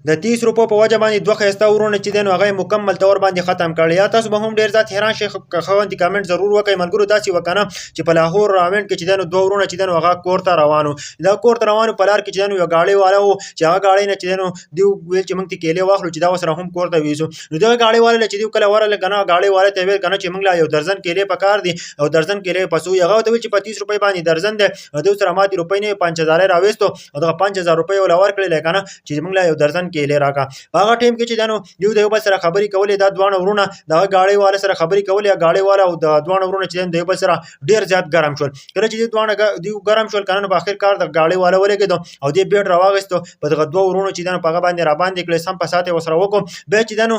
د 30 روپو په وجه باندې دوه ښایسته ورونه چې دی نو هغه مکمل طور باندې ختم کړل. یا تاسو به هم ډېر زیات حیران شئ خوندې کمنټ ضرور وکړئ ملګرو داسې وکنه چې په لاهور راوند کې چې دی نو دوه ورونه چې دی نو هغه کور ته روانو. دا کور ته روانو په لار کې چې دی نو یو ګاډی والا و چې هغه ګاډی نه چې دی نو دوی ویل چې موږ ته کیلې واخلو چې دا ورسره هم کور ته ویځو. نو دغه ګاډی والا چې دوی کله ورغله که نه ګاډی والا ته یې ویل که نه چې موږ له یو درزن کیلې پکار دي او درزن کیلې په څو هغه ورته ویل چې په 30 روپۍ باندې درزن دی. دوی سره ما 30 روپۍ نه 5000 یې راویستو او دغه 5000 روپۍ ورله ورکړلې که نه چې موږ له یو درزن کیلې راکړه. په هغه ټایم کې چې دی نو دوی د یو بل سره خبرې کولې دا دواړه ورونه دغه ګاډی والا سره خبرې کولې. ګاډی والا او د دواړه ورونه چې د یو بل سره ډېر زیات ګرم شول. کله چې دوی ګرم شول که نه نو په آخر کار د ګاډی والا ولګېدو او دې بیټ راواخیستو په دغه دوه ورونو چې دی نو په هغه باندې راباندې کړې سم په سات یې ورسره وکړو. بیا چې دی نو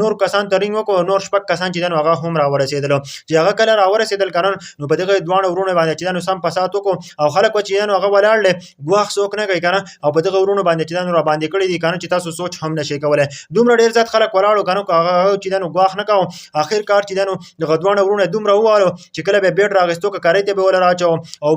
نور کسان ته رینګ وکړو نور شپږ کسان چې دی نو هغه هم راورسېدلو. چې هغه کله راورسېدل که نه نو په دغه دواړه ورونو باندې چې دی نو سم په سات وکړو او خلک چې دی نو هغه ولاړلې ګواښ څوک نه کوي که نه او په دغه ورونو باندې چې دی نو راباندې کړي دي که نه چې تاسو سوچ هم نه شئ کولی. دومره ډېر زیات خلک ولاړو که نه هغه چې دی نو ګواښ نه کوو. آخر کار چې دی نو دغه دواړه ورونه دومره ووالو چې کله به بیټ راغېستو که کارۍ ته به وله راچوو او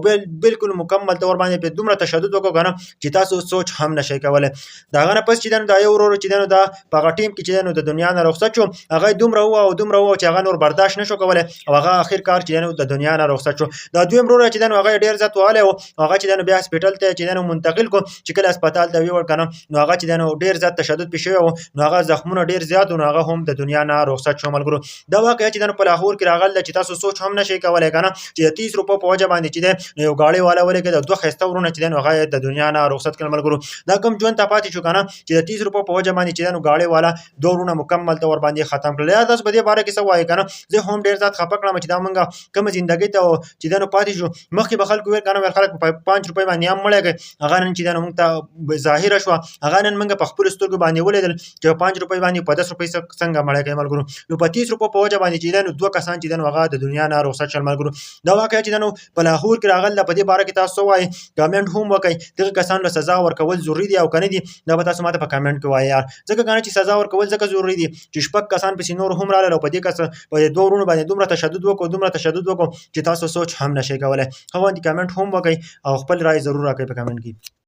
بالکل مکمل طور باندې پرې دومره تشدد وکړو که نه چې تاسو سوچ هم نه شئ کولی. د هغه نه پس چې دی نو دا یو ورور چې دی نو دا په هغه ټیم کې چې دی نو د دنیا نه رخصت شو. هغه دومره ووهه چې هغه نور برداشت نه شو کولی او هغه آخر کار چې دی نو د دنیا نه رخصت شو. دا دویم ورور چې دی نو هغه ډېر زیات وهلی و هغه چې دی نو بیا هسپټل ته چې دی نو منتقل کړو. چې کله هسپتال ته ویوړ که نه نو هغه چې دی نو ډېر زیات تشدد پرې شوی و نو هغه زخمونه ډېر زیات و نو هغه هم د دنیا نه رخصت شو. ملګرو دا واقعه چې دی نو په لاهور کې راغلی ده چې تاسو سوچ هم نه شئ کولی که نه چې د 30 روپو په وجه باندې چې دی نو یو ګاډی والا ولګېد او دوه ښایسته ورونه چې دی نو هغه د دنیا نه رخصت کړل. ملګرو دا کوم ژوند ته پاتې شو که نه چې د 30 روپو په وجه باندې چې دی نو ګاډی والا دوه ورونه مکمل طور باندې ختم کړل. یا تاسو په دې باره کې څه وایئ که نه زه هم ډېر زیات خفه کړم چې دا موږ کومه زندګۍ ته چې دی نو پاتې شو. مخکې به خلکو ویل که نه ویل خلک په 5 روپۍ باندې هم مړی کوي هغه نن چې دی نو موږ ته ظاهره شوه هغه نن موږ په خپلو سترګو باندې ولیدل چې په 5 روپۍ باندې په 10 روپۍ څنګه مړی کوي. ملګرو نو په 30 روپو په وجه باندې چې دی نو دوه کسان چې دی نو هغه د دنیا نه رخصت شول. ملګرو دا واقعه چې دی نو په لاهور کې راغلی ده په دې باره کې تاسو څه وایئ کامنټ هم وکړئ. دغه کسانو له سزا ورکول ضروري دي او که نه دي دا به تاسو ماته په کامنټ کې وایئ یار. ځکه که نه چې سزا ورکول ځکه ضروري دي چې شپږ کسان پسې نور هم راغلل او په دې دوه ورونو باندې دومره تشدد وکړو چې تاسو سوچ هم نه شئ کولی. ښه غوندې کامنټ هم وکړئ او خپل رای ضرور راکړئ په کامنټ کې.